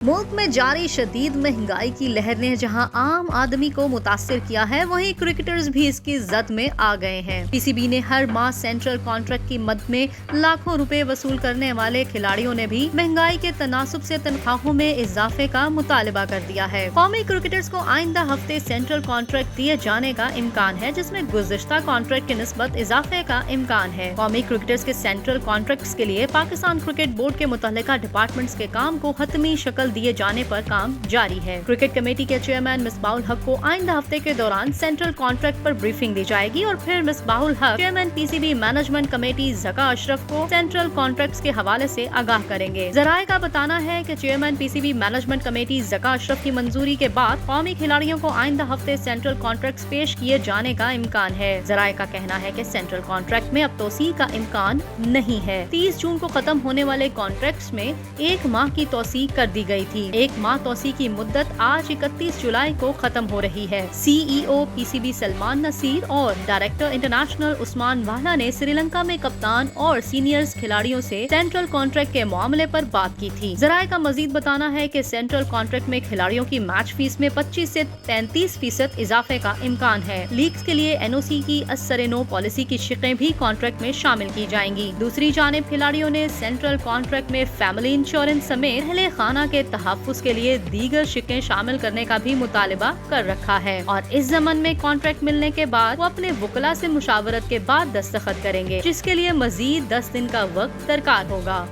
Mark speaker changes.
Speaker 1: मुल्क में जारी शदीद महंगाई की लहर ने जहां आम आदमी को मुतासिर किया है, वहीं क्रिकेटर्स भी इसकी जद में आ गए हैं। पीसीबी ने हर माह सेंट्रल कॉन्ट्रैक्ट की मद में लाखों रुपए वसूल करने वाले खिलाड़ियों ने भी महंगाई के तनासुब से तनख्वाहों में इजाफे का मुतालबा कर दिया है। कौमी क्रिकेटर्स को आइंदा हफ्ते सेंट्रल कॉन्ट्रैक्ट दिए जाने का इम्कान है, जिसमें गुज़िश्ता कॉन्ट्रैक्ट की निस्बत इजाफे का इम्कान है। कौमी क्रिकेटर्स के सेंट्रल कॉन्ट्रैक्ट के लिए पाकिस्तान क्रिकेट बोर्ड के मुतल्लिका डिपार्टमेंट्स के काम को हतमी शक्ल दिए जाने पर काम जारी है। क्रिकेट कमेटी के चेयरमैन मिसबाहुल हक को आइंदा हफ्ते के दौरान सेंट्रल कॉन्ट्रैक्ट पर ब्रीफिंग दी जाएगी और फिर मिसबाहुल हक chairman PCB management committee Zaka Ashraf को सेंट्रल कॉन्ट्रैक्ट्स के हवाले से आगाह करेंगे। ज़राए का बताना है कि chairman PCB management committee Zaka Ashraf की मंजूरी के बाद कौमी खिलाड़ियों को आइंदा हफ्ते सेंट्रल कॉन्ट्रैक्ट पेश किए जाने का इम्कान है। ज़राए का कहना है कि सेंट्रल कॉन्ट्रैक्ट में अब तोसी का इम्कान नहीं है। 30 जून को खत्म होने वाले कॉन्ट्रैक्ट्स में एक माह की तोसी कर दी गई थी। एक माह तोसी की मुद्दत आज 31 जुलाई को खत्म हो रही है। सीईओ पीसीबी सलमान नसीर और डायरेक्टर इंटरनेशनल उस्मान वाला ने श्रीलंका में कप्तान और सीनियर्स खिलाड़ियों से सेंट्रल कॉन्ट्रैक्ट के मामले पर बात की थी। ज़राए का मजीद बताना है कि सेंट्रल कॉन्ट्रैक्ट में खिलाड़ियों की मैच फीस में 25 से 33% इजाफे का इम्कान है। लीग्स के लिए एनओसी की असर-ए-नो पॉलिसी की शिकें भी कॉन्ट्रैक्ट में शामिल की जाएंगी। दूसरी जानिब खिलाड़ियों ने सेंट्रल कॉन्ट्रैक्ट में फैमिली इंश्योरेंस समेत अहले खाना के तहफ्फुज़ के लिए दीगर शिकें शामिल करने का भी मुतालबा कर रखा है और इस ज़मन में कॉन्ट्रैक्ट मिलने के बाद वो अपने वकला से मुशावरत के बाद दस्तखत करेंगे, जिसके लिए मजीद 10 दिन का वक्त दरकार होगा।